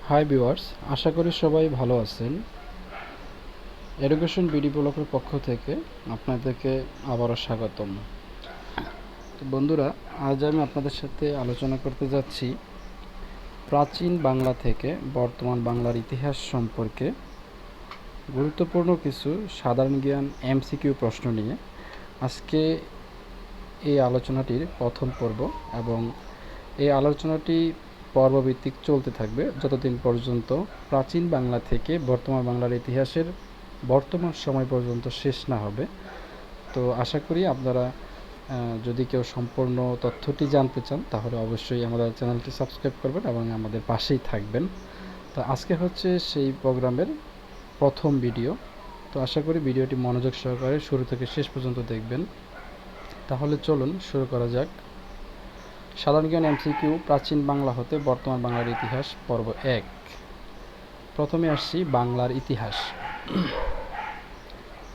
Hi viewers, আশা করি সবাই ভালো আছেন। এডুকেশন বিডি ব্লকের পক্ষ থেকে আপনাদেরকে আবারও স্বাগতম। তো বন্ধুরা, আজ আমি আপনাদের সাথে আলোচনা করতে যাচ্ছি প্রাচীন বাংলা থেকে বর্তমান বাংলার ইতিহাস সম্পর্কে গুরুত্বপূর্ণ কিছু সাধারণ জ্ঞান এমসিকিউ প্রশ্ন নিয়ে। আজকে এই আলোচনাটির প্রথম পর্ব এবং এই আলোচনাটি পর্বভিত্তিক চলতে থাকবে যতদিন পর্যন্ত প্রাচীন বাংলা থেকে বর্তমান বাংলার ইতিহাসের বর্তমান সময় পর্যন্ত শেষ না হবে। তো আশা করি আপনারা যদি কেউ সম্পূর্ণ তথ্যটি জানতে চান তাহলে অবশ্যই আমাদের চ্যানেলটি সাবস্ক্রাইব করবেন এবং আমাদের পাশেই থাকবেন। তো আজকে হচ্ছে সেই প্রোগ্রামের প্রথম ভিডিও। তো আশা করি ভিডিওটি মনোযোগ সহকারে শুরু থেকে শেষ পর্যন্ত দেখবেন। তাহলে চলুন শুরু করা যাক। সাধারণ জ্ঞান এমসিকিউ প্রাচীন বাংলা হতে বর্তমান বাংলার ইতিহাস পর্ব 1। প্রথমে আসছি বাংলার ইতিহাস।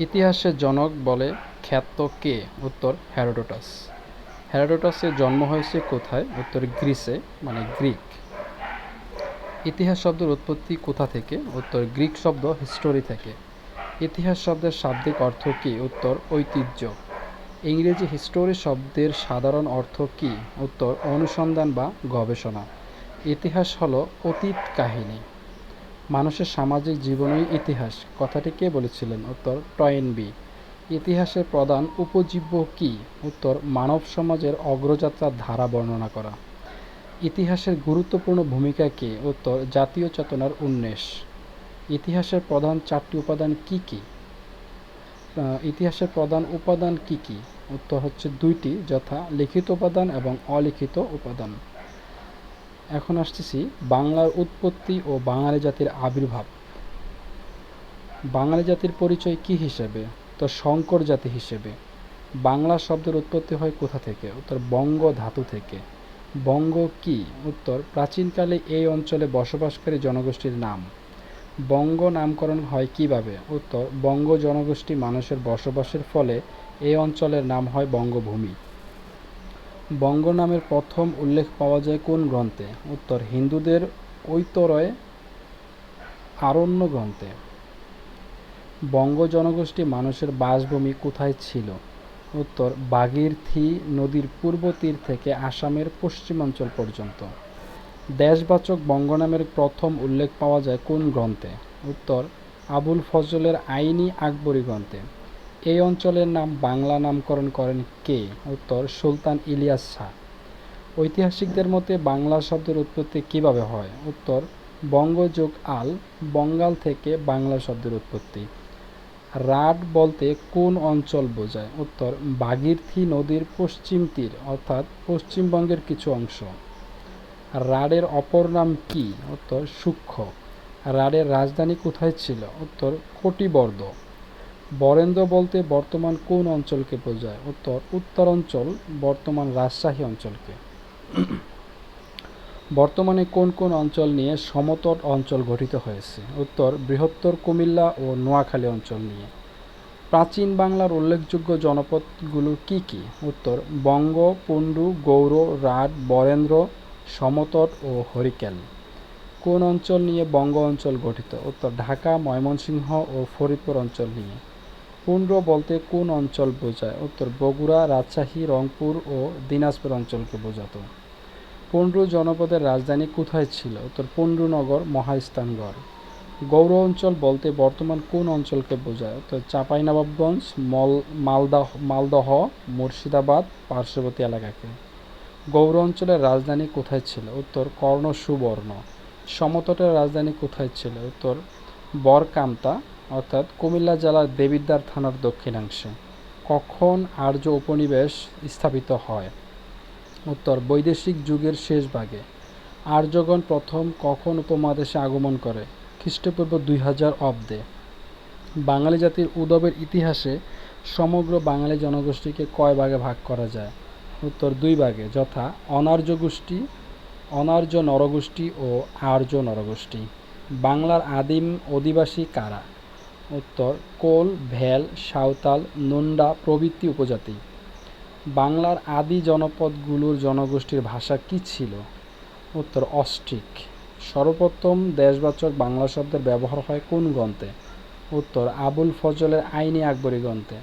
ইতিহাসের জনক বলে খ্যাত কে? উত্তর হেরোডোটাস। হেরোডোটাসের জন্ম হয়েছে কোথায়? উত্তর গ্রিসে, মানে গ্রিক। ইতিহাস শব্দের উৎপত্তি কোথা থেকে? উত্তর গ্রিক শব্দ হিস্টোরি থেকে। ইতিহাস শব্দের শাব্দিক অর্থ কী? উত্তর ঐতিহ্য। ইংরেজি হিস্টোরি শব্দের সাধারণ অর্থ কী? উত্তর অনুসন্ধান বা গবেষণা। ইতিহাস হলো অতীত কাহিনী। মানুষের সামাজিক জীবনই ইতিহাস কথাটি কে বলেছিলেন? উত্তর টয়েনবি। ইতিহাসের প্রধান উপজীব্য কী? উত্তর মানব সমাজের অগ্রযাত্রার ধারা বর্ণনা করা। ইতিহাসের গুরুত্বপূর্ণ ভূমিকা কী? উত্তর জাতীয় চেতনার উন্মেষ। ইতিহাসের প্রধান 4টি উপাদান কি কি? ইতিহাসের প্রধান উপাদান কি কি? উত্তর হচ্ছে 2টি, যথা লিখিত উপাদান এবং অলিখিত উপাদান। এখন আসতেছি বাংলার উৎপত্তি ও বাঙালি জাতির আবির্ভাব। বাঙালি জাতির পরিচয় কি হিসেবে? তো শঙ্কর জাতি হিসেবে। বাংলা শব্দের উৎপত্তি হয় কোথা থেকে? উত্তর বঙ্গ ধাতু থেকে। বঙ্গ কি? উত্তর প্রাচীনকালে এই অঞ্চলে বসবাসকারী জনগোষ্ঠীর নাম। বঙ্গ নামকরণ হয় কিভাবে? উত্তর বঙ্গ জনগোষ্ঠী মানুষের বসবাসের ফলে এই অঞ্চলের নাম হয় বঙ্গভূমি। বঙ্গ নামের প্রথম উল্লেখ পাওয়া যায় কোন গ্রন্থে? উত্তর হিন্দুদের ঐতরেয় আরণ্য গ্রন্থে। বঙ্গ জনগোষ্ঠী মানুষের বাসভূমি কোথায় ছিল? উত্তর ভাগীরথী নদীর পূর্ব তীর থেকে আসামের পশ্চিমাঞ্চল পর্যন্ত। দেশবাচক বঙ্গ নামের প্রথম উল্লেখ পাওয়া যায় কোন গ্রন্থে? উত্তর আবুল ফজলের আইনি আকবরী গ্রন্থে। এই অঞ্চলের নাম বাংলা নামকরণ করেন কে? উত্তর সুলতান ইলিয়াস শাহ। ঐতিহাসিকদের মতে বাংলা শব্দের উৎপত্তি কিভাবে হয়? উত্তর বঙ্গ যোগ আল, বঙ্গাল থেকে বাংলা শব্দের উৎপত্তি। রাড বলতে কোন অঞ্চল বোঝায়? উত্তর ভাগীরথী নদীর পশ্চিম তীর অর্থাৎ পশ্চিমবঙ্গের কিছু অংশ। রাডের অপর নাম কি? উত্তর সূক্ষ্ম। রাডের রাজধানী কোথায় ছিল? উত্তর কটিবর্ধ। বরেন্দ্র বলতে বর্তমান কোন অঞ্চলকে বোঝায়? উত্তর উত্তরাঞ্চল, বর্তমান রাজশাহী অঞ্চলকে। বর্তমানে কোন কোন অঞ্চল নিয়ে সমতট অঞ্চল গঠিত হয়েছে? উত্তর বৃহত্তর কুমিল্লা ও নোয়াখালী অঞ্চল নিয়ে। প্রাচীন বাংলার উল্লেখযোগ্য জনপদগুলো কি কি? উত্তর বঙ্গ, পুণ্ডু, গৌড়, রাড, বরেন্দ্র, সমতট ও হরিকেল। কোন অঞ্চল নিয়ে বঙ্গ অঞ্চল গঠিত? উত্তর ঢাকা, ময়মনসিংহ ও ফরিদপুর অঞ্চল নিয়ে। পুণ্ড্র বলতে কোন অঞ্চল বোঝায়? উত্তর বগুড়া, রাজশাহী, রংপুর ও দিনাজপুর অঞ্চলকে বোঝাতো। পুণ্ড্র জনপদের রাজধানী কোথায় ছিল? উত্তর পুণ্ড্রনগর, মহাস্থানগড়। গৌড় অঞ্চল বলতে বর্তমান কোন অঞ্চলকে বোঝায়? উত্তর চাঁপাইনবাবগঞ্জ, মালদহ, মুর্শিদাবাদ পার্শ্ববর্তী এলাকাকে। গৌড় অঞ্চলের রাজধানী কোথায় ছিল? উত্তর কর্ণ সুবর্ণ। সমতটের রাজধানী কোথায় ছিল? উত্তর বরকামতা অর্থাৎ কুমিল্লা জেলার দেবিদ্বার থানার দক্ষিণাংশে। কখন আর্য উপনিবেশ স্থাপিত হয়? উত্তর বৈদেশিক যুগের শেষ ভাগে। আর্যগণ প্রথম কখন উপমহাদেশে আগমন করে? খ্রিস্টপূর্ব 2000 অব্দে। বাঙালি জাতির উদ্ভবের ইতিহাসে সমগ্র বাঙালি জনগোষ্ঠীকে কয় ভাগে ভাগ করা যায়? উত্তর 2 ভাগে, যথা অনার্য গোষ্ঠী, অনার্য নরগোষ্ঠী ও আর্য নরগোষ্ঠী। বাংলার আদিম অধিবাসী কারা? উত্তর কোল, ভেল, সাঁওতাল, নুন্ডা প্রভৃতি উপজাতি। বাংলার আদি জনপদগুলোর জনগোষ্ঠীর ভাষা কী ছিল? উত্তর অস্ট্রিক। সর্বপ্রথম দেশবাচক বাংলা শব্দের ব্যবহার হয় কোন গ্রন্থে? উত্তর আবুল ফজলের আইনি আকবরী গ্রন্থে।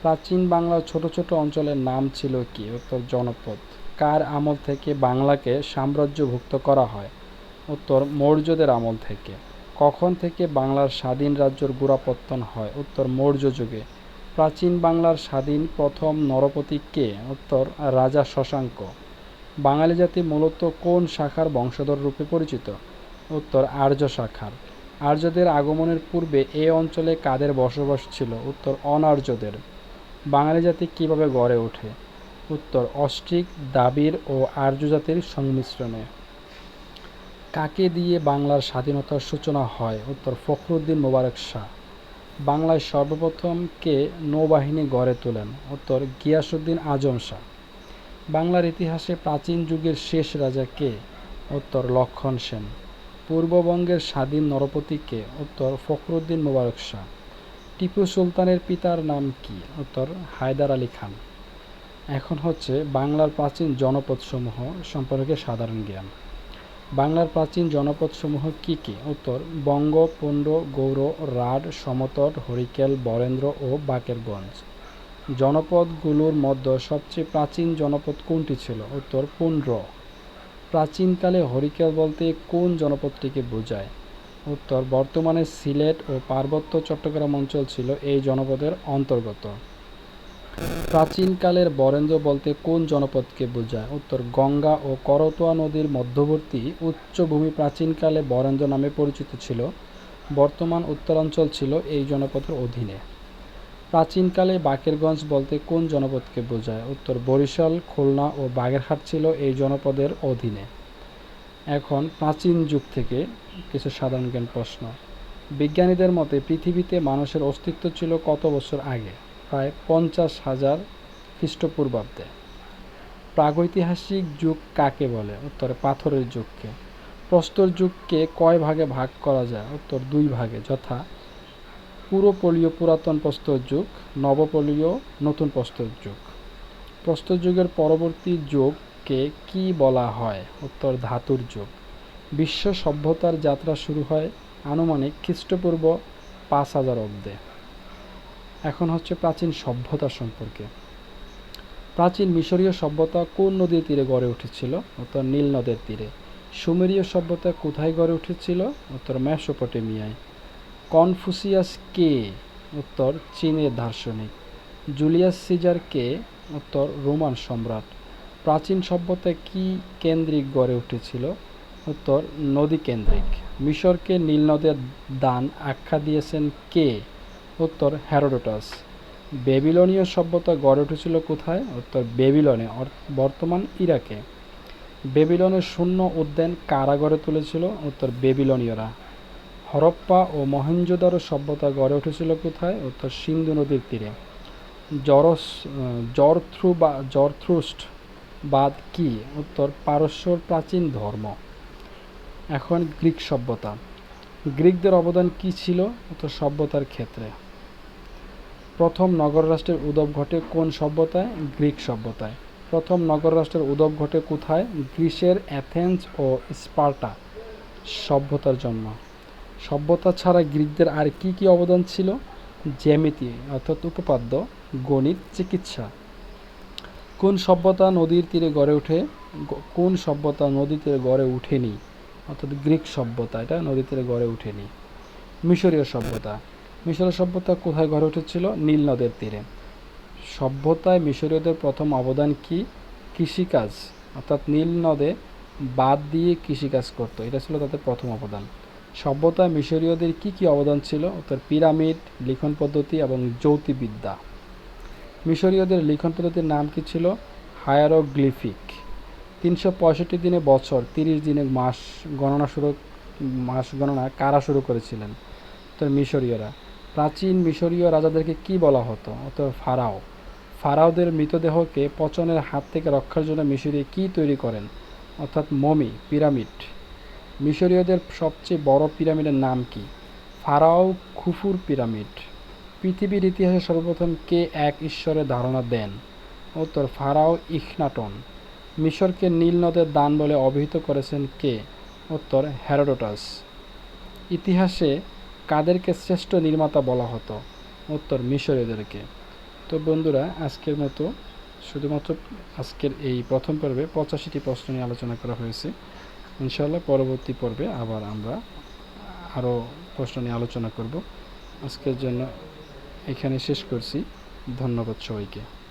প্রাচীন বাংলার ছোট ছোট অঞ্চলের নাম ছিল কি? উত্তর জনপদ। কার আমল থেকে বাংলাকে সাম্রাজ্যভুক্ত করা হয়? উত্তর মৌর্যদের আমল থেকে। কখন থেকে বাংলার স্বাধীন রাজ্যের গোড়াপত্তন হয়? উত্তর মৌর্য যুগে। প্রাচীন বাংলার স্বাধীন প্রথম নরপতি কে? উত্তর রাজা শশাঙ্ক। বাঙালি জাতি মূলত কোন শাখার বংশধর রূপে পরিচিত? উত্তর আর্য শাখার। আর্যদের আগমনের পূর্বে এ অঞ্চলে কাদের বসবাস ছিল? উত্তর অনার্যদের। বাঙালি জাতি কিভাবে গড়ে ওঠে? উত্তর অস্ট্রিক, দ্রাবিড় ও আর্য জাতির সংমিশ্রণে। কাকে দিয়ে বাংলার স্বাধীনতার সূচনা হয়? উত্তর ফখরুদ্দীন মোবারক শাহ। বাংলায় সর্বপ্রথম কে নৌবাহিনী গড়ে তোলেন? উত্তর গিয়াসউদ্দিন আজম শাহ। বাংলার ইতিহাসে প্রাচীন যুগের শেষ রাজা কে? উত্তর লক্ষণ সেন। পূর্ববঙ্গের স্বাধীন নরপতি কে? উত্তর ফখরুদ্দীন মোবারক শাহ। টিপু সুলতানের পিতার নাম কি? উত্তর হায়দার আলী খান। এখন হচ্ছে বাংলার প্রাচীন জনপদসমূহ সম্পর্কে সাধারণ জ্ঞান। বাংলার প্রাচীন জনপদসমূহ কি কি? উত্তর বঙ্গ, পুণ্ড, গৌড়, রাঢ়, সমতট, হরিকেল, বরেন্দ্র ও বাকেরগঞ্জ। জনপদগুলোর মধ্যে সবচেয়ে প্রাচীন জনপদ কোনটি ছিল? উত্তর পুণ্ড। প্রাচীনকালে হরিকেল বলতে কোন জনপদটিকে বোঝায়? উত্তর বর্তমানে সিলেট ও পার্বত্য চট্টগ্রাম অঞ্চল ছিল এই জনপদের অন্তর্গত। প্রাচীনকালের বরেন্দ্র বলতে কোন জনপদকে বোঝায়? উত্তর গঙ্গা ও করতোয়া নদীর মধ্যবর্তী উচ্চভূমি প্রাচীনকালে বরেন্দ্র নামে পরিচিত ছিল। বর্তমান উত্তরাঞ্চল ছিল এই জনপদের অধীনে। প্রাচীনকালে বাকেরগঞ্জ বলতে কোন জনপদকে বোঝায়? উত্তর বরিশাল, খুলনা ও বাগেরহাট ছিল এই জনপদের অধীনে। এখন প্রাচীন যুগ থেকে কিছু সাধারণ জ্ঞান প্রশ্ন। বিজ্ঞানীদের মতে পৃথিবীতে মানুষের অস্তিত্ব ছিল কত বছর আগে? প্রায় 50,000 খ্রিস্টপূর্বাব্দে। প্রাগৈতিহাসিক যুগ কাকে বলে? উত্তর পাথরের যুগকে। প্রস্তর যুগকে কয় ভাগে ভাগ করা যায়? উত্তর 2 ভাগে, যথা পুরোপলীয় পুরাতন প্রস্তর যুগ, নবপলীয় নতুন প্রস্তর যুগ। প্রস্তর যুগের পরবর্তী যুগকে কি বলা হয়? উত্তর ধাতুর যুগ। বিশ্ব সভ্যতার যাত্রা শুরু হয় আনুমানিক খ্রিস্টপূর্ব 5000 অব্দে। এখন হচ্ছে প্রাচীন সভ্যতা সম্পর্কে। প্রাচীন মিশরীয় সভ্যতা কোন নদীর তীরে গড়ে উঠেছিল? উত্তর নীল নদের তীরে। সুমেরীয় সভ্যতা কোথায় গড়ে উঠেছিল? উত্তর মেসোপটেমিয়ায়। কনফুসিয়াস কে? উত্তর চীনের দার্শনিক। জুলিয়াস সিজার কে? উত্তর রোমান সম্রাট। প্রাচীন সভ্যতা কি কেন্দ্রিক গড়ে উঠেছিল? উত্তর নদী কেন্দ্রিক। মিশরকে নীল নদের দান আখ্যা দিয়েছেন কে? উত্তর হেরোডোটাস। বেবিলনীয় সভ্যতা গড়ে উঠেছিল কোথায়? উত্তর বেবিলনে, বর্তমান ইরাকে। বেবিলনের শূন্য উদ্যান কারা গড়ে তুলেছিল? উত্তর বেবিলনীয়রা। হরপ্পা ও মহেঞ্জোদারো সভ্যতা গড়ে উঠেছিল কোথায়? উত্তর সিন্ধু নদীর তীরে। জরথ্রুস্ট বাদ কি? উত্তর পারস্যর প্রাচীন ধর্ম। এখন গ্রিক সভ্যতা। গ্রিকদের অবদান কি ছিল? উত্তর সভ্যতার ক্ষেত্রে। প্রথম নগর রাষ্ট্রের উদ্ভব ঘটে কোন সভ্যতায়? গ্রিক সভ্যতায়। প্রথম নগর রাষ্ট্রের উদ্ভব ঘটে কোথায়? গ্রিসের অ্যাথেন্স ও স্পার্টা সভ্যতার জন্ম। সভ্যতা ছাড়া গ্রিকদের আর কি কি অবদান ছিল? জ্যামিতি অর্থাৎ উপপাদ্য, গণিত, চিকিৎসা। কোন সভ্যতা নদীর তীরে গড়ে ওঠে? কোন সভ্যতা নদীর তীরে গড়ে ওঠেনি? অর্থাৎ গ্রিক সভ্যতা, এটা নদীর তীরে গড়ে ওঠেনি। মিশরীয় সভ্যতা। মিশরীয় সভ্যতা কোথায় গড়ে উঠেছিল? নীল নদের তীরে। সভ্যতায় মিশরীয়দের প্রথম অবদান কি? কৃষিকাজ, অর্থাৎ নীল নদে বাঁধ দিয়ে কৃষিকাজ করত, এটা ছিল তাদের প্রথম অবদান। সভ্যতায় মিশরীয়দের কি কি অবদান ছিল? উত্তর পিরামিড, লিখন পদ্ধতি এবং জ্যোতির্বিদ্যা। মিশরীয়দের লিখন পদ্ধতির নাম কি ছিল? হায়ারোগ্লিফিক। 365 দিনে বছর, 30 দিনে মাস গণনা কারা শুরু করেছিলেন? উত্তর মিশরীয়রা। প্রাচীন মিশরীয় রাজাদেরকে কি বলা হতো? উত্তর ফারাও। ফারাওদের মৃতদেহকে পচনের হাত থেকে রক্ষার জন্য মিশরী কি তৈরি করেন? অর্থাৎ মমি, পিরামিড। মিশরীয়দের সবচেয়ে বড় পিরামিডের নাম কি? ফারাও খুফুর পিরামিড। পৃথিবীর ইতিহাসে সর্বপ্রথম কে এক ঈশ্বরের ধারণা দেন? উত্তর ফারাও ইখনাটন। মিশরকে নীল নদের দান বলে অভিহিত করেছেন কে? উত্তর হেরোডোটাস। ইতিহাসে কাদেরকে শ্রেষ্ঠ নির্মাতা বলা হতো? উত্তর মিশরীয়দেরকে। তো বন্ধুরা, আজকের মতো শুধুমাত্র আজকের এই প্রথম পর্বে 85টি প্রশ্ন নিয়ে আলোচনা করা হয়েছে। ইনশাআল্লাহ পরবর্তী পর্বে আবার আমরা আরও প্রশ্ন নিয়ে আলোচনা করব। আজকের জন্য এখানে শেষ করছি। ধন্যবাদ সবাইকে।